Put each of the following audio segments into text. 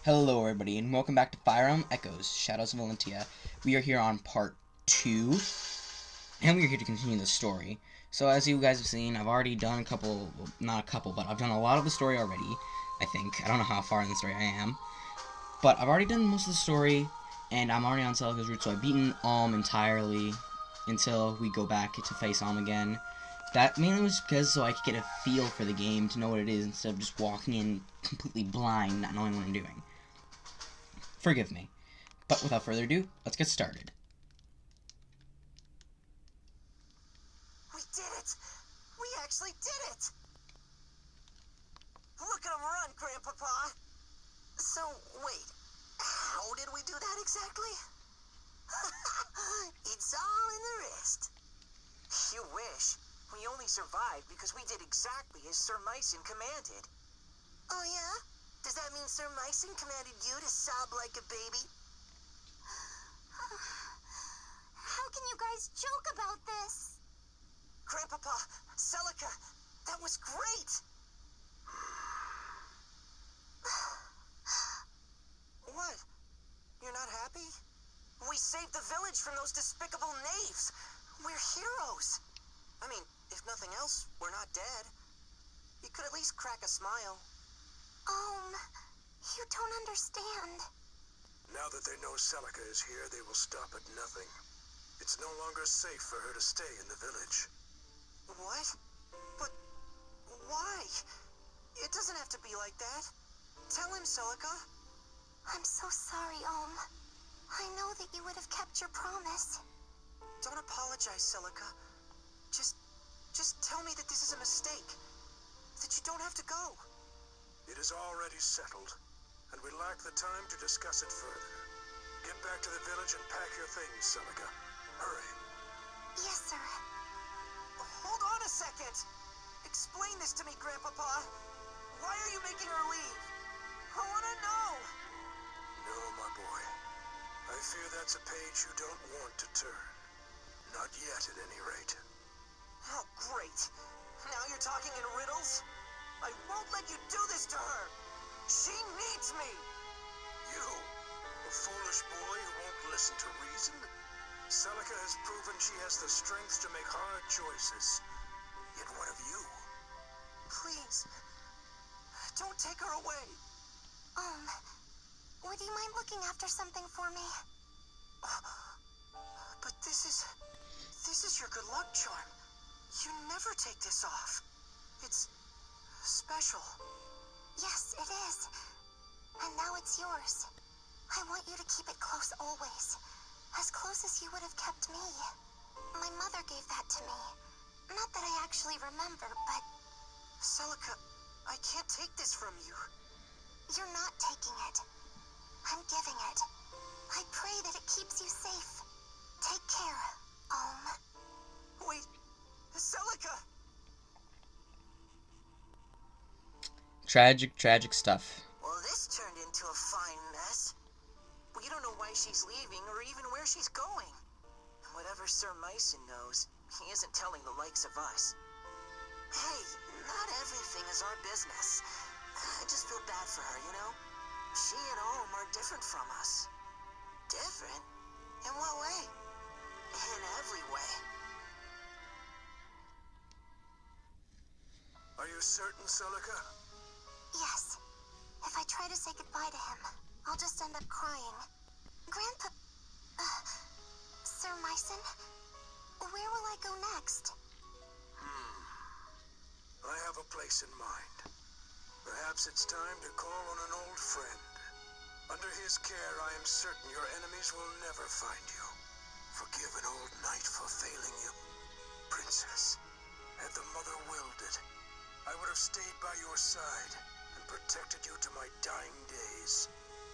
Hello everybody, and welcome back to Emblem Echoes, Shadows of Valentia. We are here on part 2, and we are here to continue the story. So as you guys have seen, I've already done a couple, well, not a couple, but I've done a lot of the story already, I think. I don't know how far in the story I am. But I've already done most of the story, and I'm already on Celica's route, so I've beaten Alm entirely until we go back to face Alm again. That mainly was because so I could get a feel for the game, to know what it is, instead of just walking in completely blind, not knowing what I'm doing. Forgive me. But without further ado, let's get started. We did it! We actually did it! Look at him run, Grandpapa! So, wait, how did we do that exactly? It's all in the wrist. You wish. We only survived because we did exactly as Sir Myson commanded. Oh yeah? Does that mean Sir Myson commanded you to sob like a baby? How can you guys joke about this? Grandpapa, Celica, that was great! What? You're not happy? We saved the village from those despicable knaves. We're heroes. I mean, if nothing else, we're not dead. You could at least crack a smile. You don't understand. Now that they know Celica is here, they will stop at nothing. It's no longer safe for her to stay in the village. What? But why? It doesn't have to be like that. Tell him, Celica. I'm so sorry, I know that you would have kept your promise. Don't apologize, Celica. Just tell me that this is a mistake. That you don't have to go. It is already settled, and we lack the time to discuss it further. Get back to the village and pack your things, Celica. Hurry. Yes, sir. Hold on a second. Explain this to me, Grandpapa. Why are you making her leave? I want to know. No, my boy. I fear that's a page you don't want to turn. Not yet, at any rate. Oh, great. Now you're talking in riddles? I won't let you do this to her. She needs me. You, a foolish boy who won't listen to reason? Celica has proven she has the strength to make hard choices. Yet what of you? Please, don't take her away. Would you mind looking after something for me? But this is your good luck charm. You never take this off. It's special. Yes, it is. And now it's yours. I want you to keep it close always. As close as you would have kept me. My mother gave that to me. Not that I actually remember, but... Celica, I can't take this from you. You're not taking it. I'm giving it. I pray that it keeps you safe. Take care, Wait, Celica! Tragic stuff. Well, this turned into a fine mess. We don't know why she's leaving or even where she's going. Whatever Sir Myson knows, he isn't telling the likes of us. Hey, not everything is our business. I just feel bad for her, you know? She and Alm are different from us. Different? In what way? In every way. Are you certain, Celica? Yes. If I try to say goodbye to him, I'll just end up crying. Sir Myson, where will I go next? I have a place in mind. Perhaps it's time to call on an old friend. Under his care, I am certain your enemies will never find you. Forgive an old knight for failing you. Princess, had the mother willed it, I would have stayed by your side and protected you to my dying days.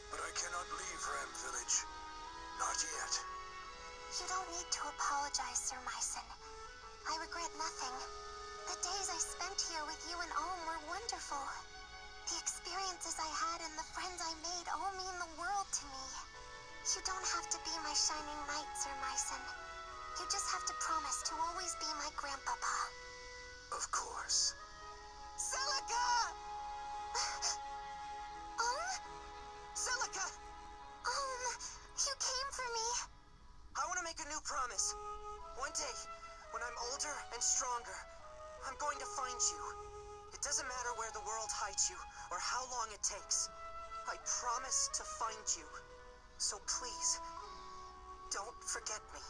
But I cannot leave Ram Village. Not yet. You don't need to apologize, Sir Myson. I regret nothing. The days I spent here with you and Alm were wonderful. The experiences I had and the friends I made all mean the world to me. You don't have to be my shining knight, Sir Myson. You just have to promise to always be my grandpapa. Of course. Celica! you. It doesn't matter where the world hides you, or how long it takes. I promise to find you. So please, don't forget me,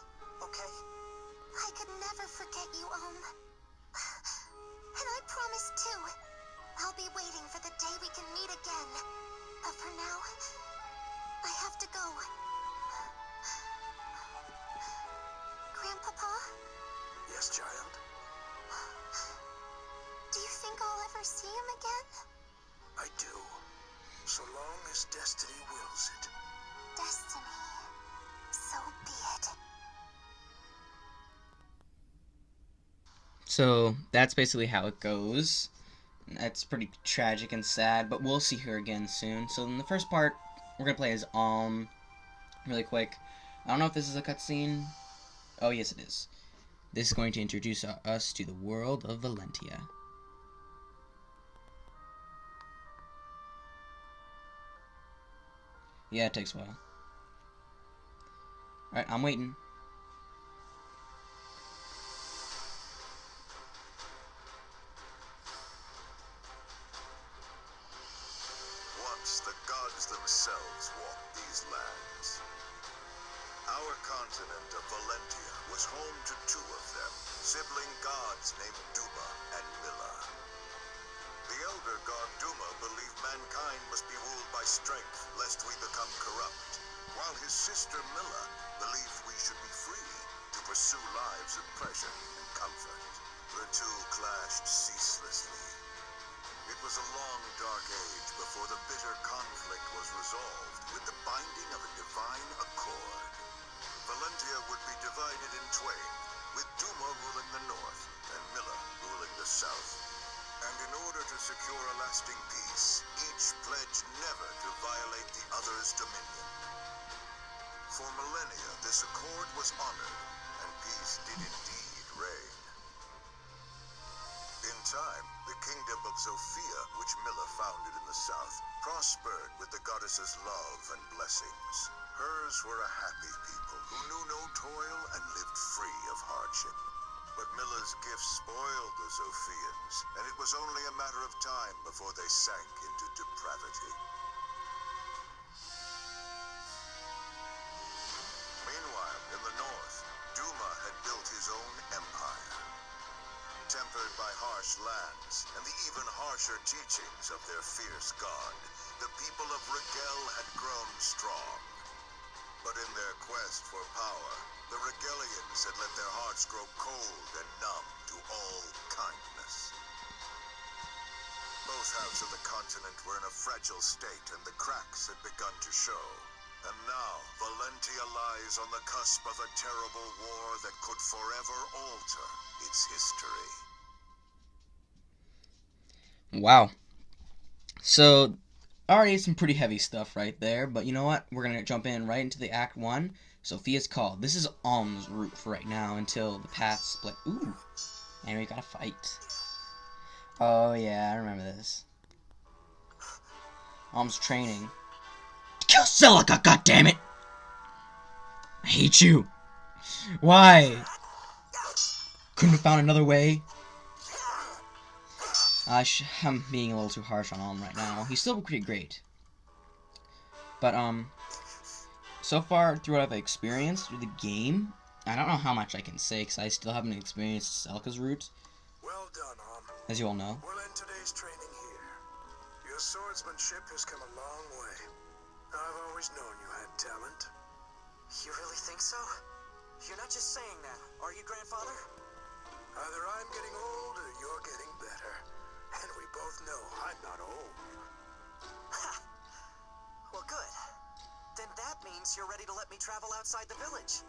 okay? I could never forget you, And I promise too. I'll be waiting for the day we can meet again. But for now, I have to go. Grandpapa? Yes, child? Do you think I'll ever see him again? I do. So long as destiny wills it. Destiny. So be it. So that's basically how it goes. That's pretty tragic and sad, but we'll see her again soon. So in the first part, we're gonna play as really quick. I don't know if this is a cutscene. Oh yes, it is. This is going to introduce us to the world of Valentia. Yeah, it takes a while. Alright, I'm waiting. Once the gods themselves walked these lands. Our continent of Valentia was home to two of them, sibling gods named Duma and Milla. The elder god Duma believed mankind must be ruled by strength, lest we become corrupt, while his sister Milla believed we should be free to pursue lives of pleasure and comfort. The two clashed ceaselessly. It was a long, dark age before the bitter conflict was resolved with the binding of a divine accord. Valentia would be divided in twain, with Duma ruling the north and Milla ruling the south. And in order to secure a lasting peace, each pledged never to violate the other's dominion. For millennia, this accord was honored, and peace did indeed reign. In time, the kingdom of Zofia, which Milla founded in the south, prospered with the goddess's love and blessings. Hers were a happy people who knew no toil and lived free of hardship. But Milla's gifts spoiled the Zophians, and it was only a matter of time before they sank into depravity. Meanwhile, in the north, Duma had built his own empire. Tempered by harsh lands and the even harsher teachings of their fierce god, the people of Rigel had grown strong. But in their quest for power, the Rigelians had let their hearts grow cold and numb to all kindness. Both halves of the continent were in a fragile state, and the cracks had begun to show. And now, Valentia lies on the cusp of a terrible war that could forever alter its history. Wow. So, already some pretty heavy stuff right there, but you know what? We're gonna jump in right into the Act 1. Sophia's Call. This is Alm's route for right now until the paths split. Ooh. And we gotta fight. Oh yeah, I remember this. Alm's training. Kill Celica, goddammit! I hate you! Why? Couldn't have found another way? I'm being a little too harsh on Alm right now. He's still pretty great. But, so far, through what I've experienced through the game, I don't know how much I can say, because I still haven't experienced Celica's route, Well done, Om. as you all know. We'll end today's training here. Your swordsmanship has come a long way. I've always known you had talent. You really think so? You're not just saying that, are you, Grandfather? Either I'm getting old or you're getting better. And we both know I'm not old. Ha! Well, good. Then that means you're ready to let me travel outside the village.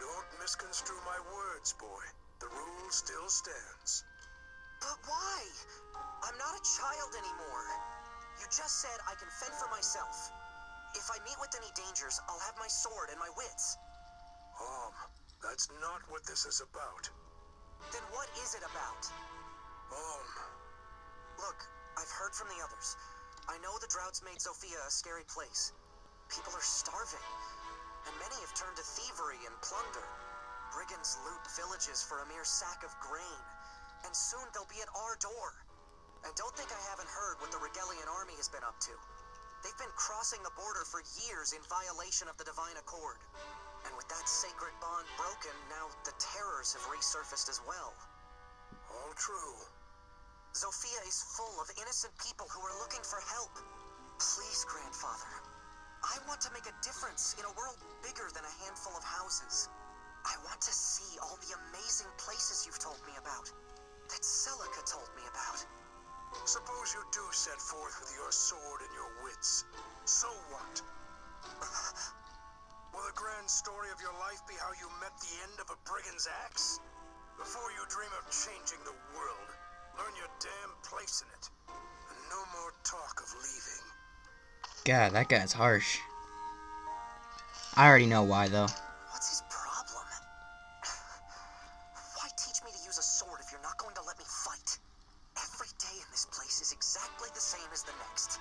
Don't misconstrue my words, boy. The rule still stands. But why? I'm not a child anymore. You just said I can fend for myself. If I meet with any dangers, I'll have my sword and my wits. That's not what this is about. Then what is it about? Look, I've heard from the others. I know the drought's made Zofia a scary place. People are starving, and many have turned to thievery and plunder. Brigands loot villages for a mere sack of grain. and soon they'll be at our door. And don't think I haven't heard what the Regalian army has been up to. They've been crossing the border for years in violation of the Divine Accord. And with that sacred bond broken, now the terrors have resurfaced as well. All true. Zofia is full of innocent people who are looking for help. Please, Grandfather. I want to make a difference in a world bigger than a handful of houses. I want to see all the amazing places you've told me about, that Celica told me about. Suppose you do set forth with your sword and your wits. So what? Will the grand story of your life be how you met the end of a brigand's axe? Before you dream of changing the world, learn your damn place in it. And no more talk of leaving. God, that guy's harsh. I already know why, though. What's his problem? Why teach me to use a sword if you're not going to let me fight? Every day in this place is exactly the same as the next.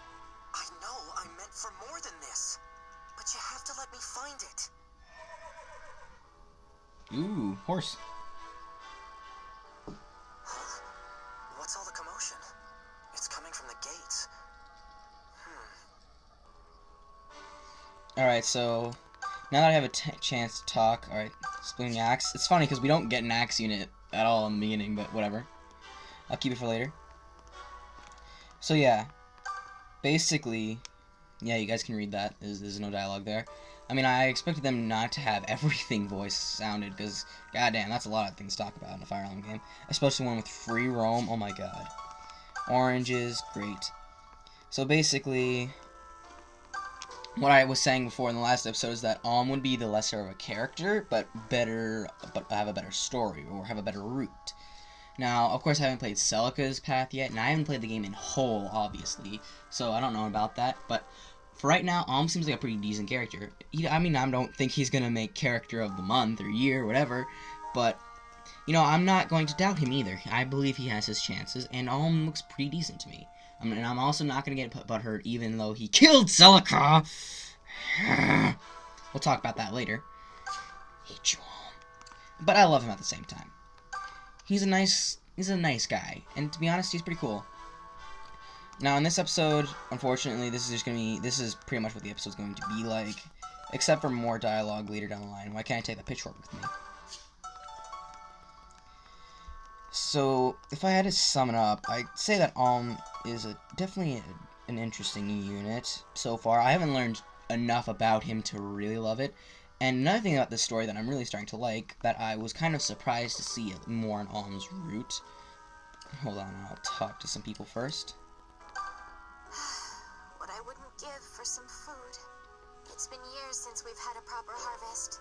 I know I'm meant for more than this, but you have to let me find it. Ooh, horse. Huh? What's all the commotion? It's coming from the gates. Alright, so now that I have a chance to talk, alright, splitting the axe. It's funny because we don't get an axe unit at all in the beginning, but whatever. I'll keep it for later. So yeah, basically, yeah, you guys can read that. There's no dialogue there. I mean, I expected them not to have everything voice sounded, because, goddamn, that's a lot of things to talk about in a Fire Emblem game. Especially one with free roam, oh my god. Oranges, great. So basically, what I was saying before in the last episode is that would be the lesser of a character, but have a better story, or have a better route. Now, of course, I haven't played Celica's path yet, and I haven't played the game in whole, obviously, so I don't know about that, but for right now, seems like a pretty decent character. I mean, I don't think he's gonna make character of the month, or year, or whatever, but, you know, I'm not going to doubt him either. I believe he has his chances, and looks pretty decent to me. I mean, I'm also not gonna get butthurt, even though he killed Celica! We'll talk about that later. Hate you, but I love him at the same time. He's a nice guy, and to be honest, he's pretty cool. Now, in this episode, unfortunately, this is pretty much what the episode's going to be like, except for more dialogue later down the line. Why can't I take the pitchfork with me? So, if I had to sum it up, I'd say that is definitely an interesting unit so far. I haven't learned enough about him to really love it. And another thing about this story that I'm really starting to like, that I was kind of surprised to see more on Alm's route. Hold on, I'll talk to some people first. What I wouldn't give for some food. It's been years since we've had a proper harvest.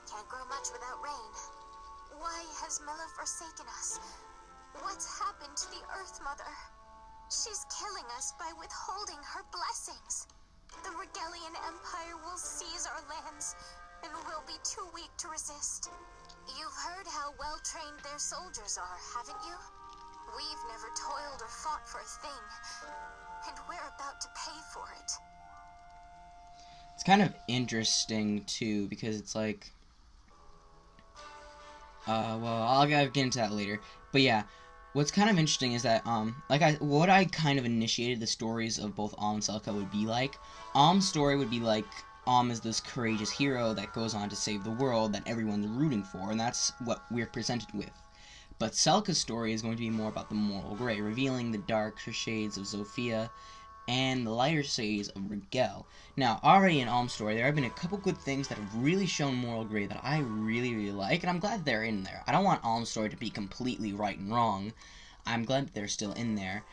Can't grow much without rain. Why has Milla forsaken us? What's happened to the Earth Mother? She's killing us by withholding her blessings. The Regalian Empire will seize our lands, and we'll be too weak to resist. You've heard how well-trained their soldiers are, haven't you? We've never toiled or fought for a thing, and we're about to pay for it. It's kind of interesting, too, because it's like... well, I'll get into that later. But yeah, what's kind of interesting is that, what I kind of initiated the stories of both and Celica would be like. Story would be like, is this courageous hero that goes on to save the world that everyone's rooting for, and that's what we're presented with. But Celica's story is going to be more about the moral gray, revealing the darker shades of Zofia and the lighter shades of Rigel. Now, already in story, there have been a couple good things that have really shown moral gray that I really, really like, and I'm glad they're in there. I don't want story to be completely right and wrong. I'm glad that they're still in there.